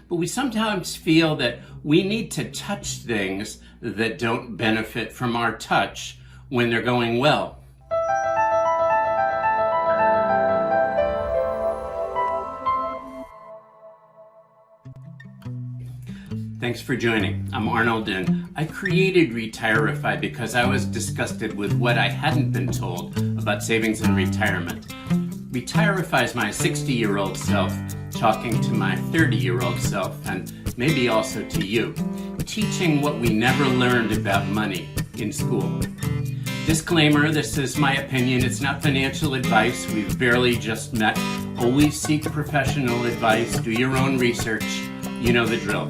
but we sometimes feel that we need to touch things that don't benefit from our touch when they're going well. Thanks for joining. I'm Arnold, and I created Retirify because I was disgusted with what I hadn't been told about savings and retirement. Retirify is my 60-year-old self talking to my 30-year-old self, and maybe also to you, teaching what we never learned about money in school. Disclaimer, this is my opinion. It's not financial advice. We've barely just met. Always seek professional advice. Do your own research. You know the drill.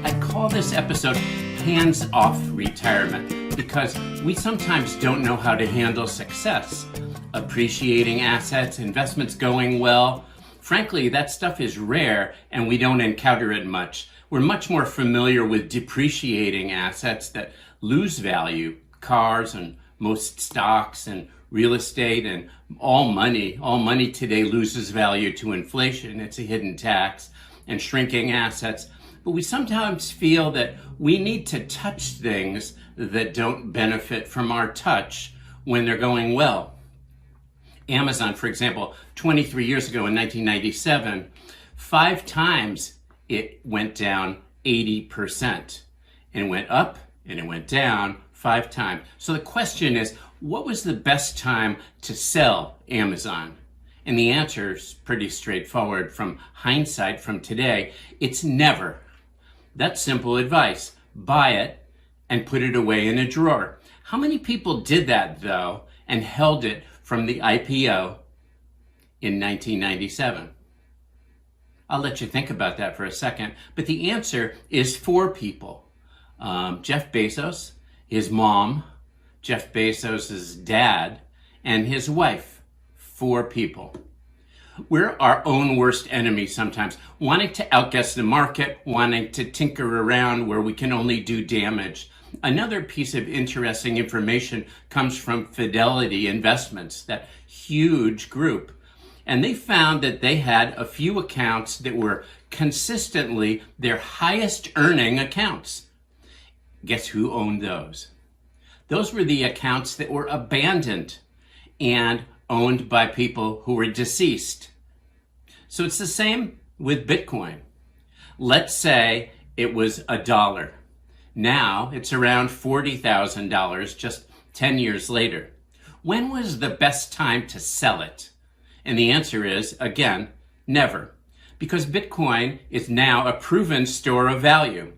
I call this episode Hands Off Retirement because we sometimes don't know how to handle success. Appreciating assets, investments going well. Frankly, that stuff is rare and we don't encounter it much. We're much more familiar with depreciating assets that lose value, cars and most stocks and real estate and all money. All money today loses value to inflation. It's a hidden tax and shrinking assets. But we sometimes feel that we need to touch things that don't benefit from our touch when they're going well. Amazon, for example, 23 years ago in 1997, 5 times it went down 80%. And it went up and it went down 5 times. So the question is, what was the best time to sell Amazon? And the answer is pretty straightforward from hindsight from today. It's never. That's simple advice. Buy it and put it away in a drawer. How many people did that, though, and held it from the IPO in 1997? I'll let you think about that for a second. But the answer is 4 people. Jeff Bezos, his mom, Jeff Bezos' dad, and his wife. 4 people. We're our own worst enemy sometimes, wanting to outguess the market, wanting to tinker around where we can only do damage. Another piece of interesting information comes from Fidelity Investments, that huge group. And they found that they had a few accounts that were consistently their highest earning accounts. Guess who owned those? Those were the accounts that were abandoned and owned by people who were deceased. So it's the same with Bitcoin. Let's say it was $1. Now it's around $40,000 just 10 years later. When was the best time to sell it? And the answer is, again, never. Because Bitcoin is now a proven store of value.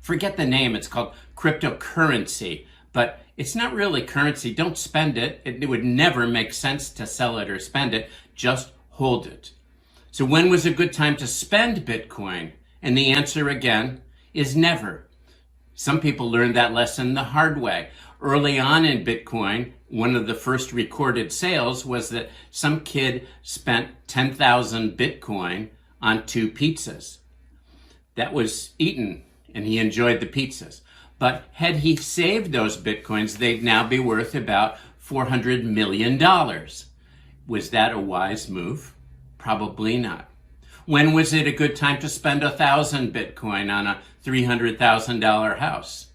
Forget the name, it's called cryptocurrency. But it's not really currency. Don't spend it. It would never make sense to sell it or spend it. Just hold it. So when was a good time to spend Bitcoin? And the answer, again, is never. Some people learned that lesson the hard way. Early on in Bitcoin, one of the first recorded sales was that some kid spent 10,000 Bitcoin on 2 pizzas. That was eaten, and he enjoyed the pizzas. But had he saved those Bitcoins, they'd now be worth about $400 million. Was that a wise move? Probably not. When was it a good time to spend 1,000 Bitcoin on a $300,000 house?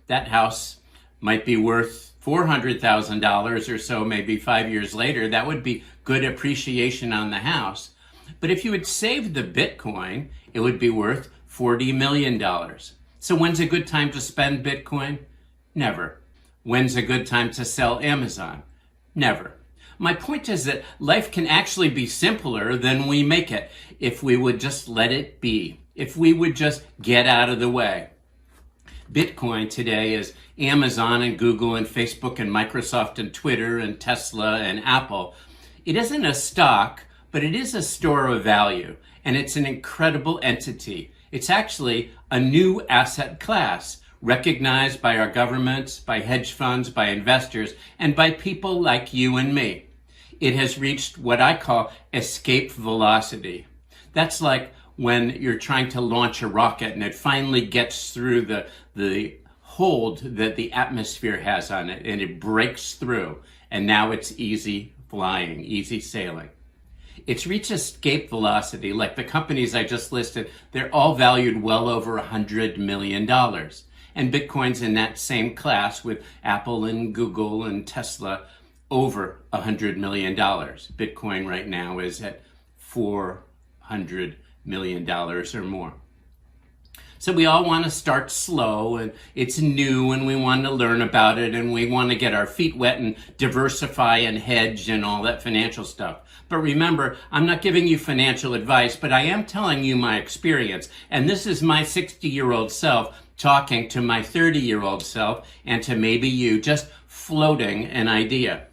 That house might be worth $400,000 or so, maybe 5 years later. That would be good appreciation on the house. But if you had saved the Bitcoin, it would be worth $40 million. So when's a good time to spend Bitcoin? Never. When's a good time to sell Amazon? Never. My point is that life can actually be simpler than we make it if we would just let it be, if we would just get out of the way. Bitcoin today is Amazon and Google and Facebook and Microsoft and Twitter and Tesla and Apple. It isn't a stock, but it is a store of value, and it's an incredible entity. It's actually a new asset class recognized by our governments, by hedge funds, by investors, and by people like you and me. It has reached what I call escape velocity. That's like when you're trying to launch a rocket and it finally gets through the hold that the atmosphere has on it and it breaks through, and now it's easy flying, easy sailing. It's reached escape velocity. Like the companies I just listed, they're all valued well over $100 million. And Bitcoin's in that same class with Apple and Google and Tesla, over $100 million. Bitcoin right now is at $400 million or more. So we all want to start slow, and it's new, and we want to learn about it, and we want to get our feet wet and diversify and hedge and all that financial stuff. But remember, I'm not giving you financial advice, but I am telling you my experience. And this is my 60-year-old self talking to my 30-year-old self and to maybe you, just floating an idea.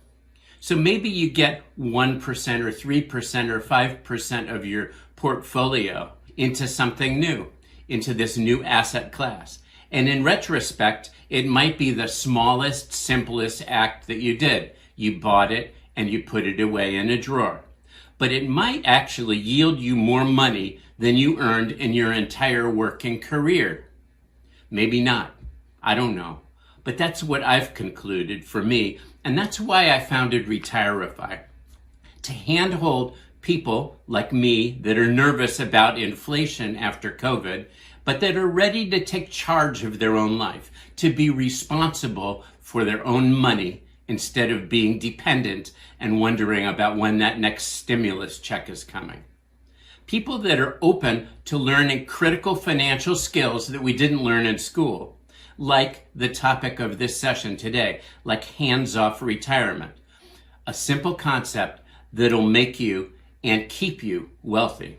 So maybe you get 1% or 3% or 5% of your portfolio into something new, into this new asset class. And in retrospect, it might be the smallest, simplest act that you did. You bought it and you put it away in a drawer. But it might actually yield you more money than you earned in your entire working career. Maybe not. I don't know. But that's what I've concluded for me. And that's why I founded Retirify. To handhold people like me that are nervous about inflation after COVID, but that are ready to take charge of their own life, to be responsible for their own money instead of being dependent and wondering about when that next stimulus check is coming. People that are open to learning critical financial skills that we didn't learn in school, like the topic of this session today, like hands-off retirement, a simple concept that'll make you and keep you wealthy.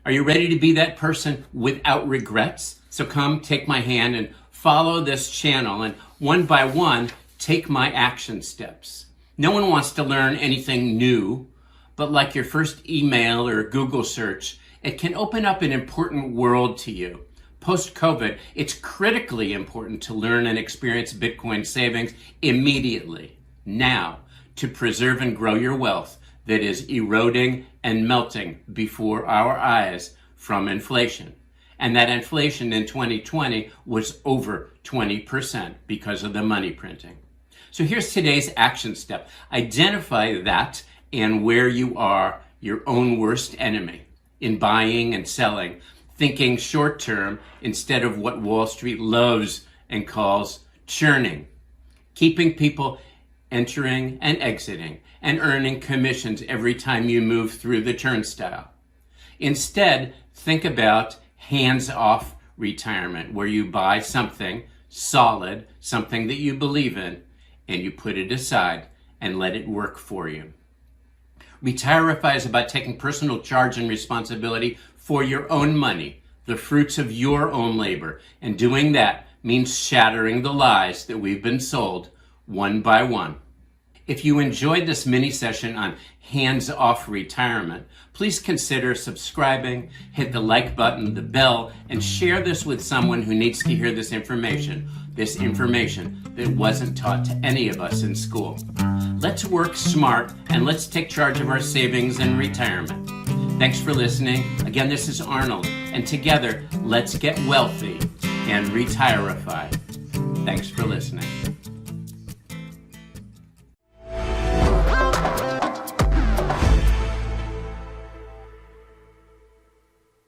Are you ready to be that person without regrets? So come take my hand and follow this channel, and one by one, take my action steps. No one wants to learn anything new, but like your first email or Google search, it can open up an important world to you. Post-COVID, it's critically important to learn and experience Bitcoin savings immediately, now, to preserve and grow your wealth that is eroding and melting before our eyes from inflation. And that inflation in 2020 was over 20% because of the money printing. So here's today's action step. Identify that and where you are your own worst enemy in buying and selling, thinking short term instead of what Wall Street loves and calls churning, keeping people entering and exiting and earning commissions every time you move through the turnstile. Instead, think about hands-off retirement, where you buy something solid, something that you believe in, and you put it aside and let it work for you. Retirify is about taking personal charge and responsibility for your own money, the fruits of your own labor, and doing that means shattering the lies that we've been sold one by one. If you enjoyed this mini session on hands-off retirement, please consider subscribing, hit the like button, the bell, and share this with someone who needs to hear this information that wasn't taught to any of us in school. Let's work smart and let's take charge of our savings and retirement. Thanks for listening. Again, this is Arnold, and together, let's get wealthy and retirify. Thanks for listening.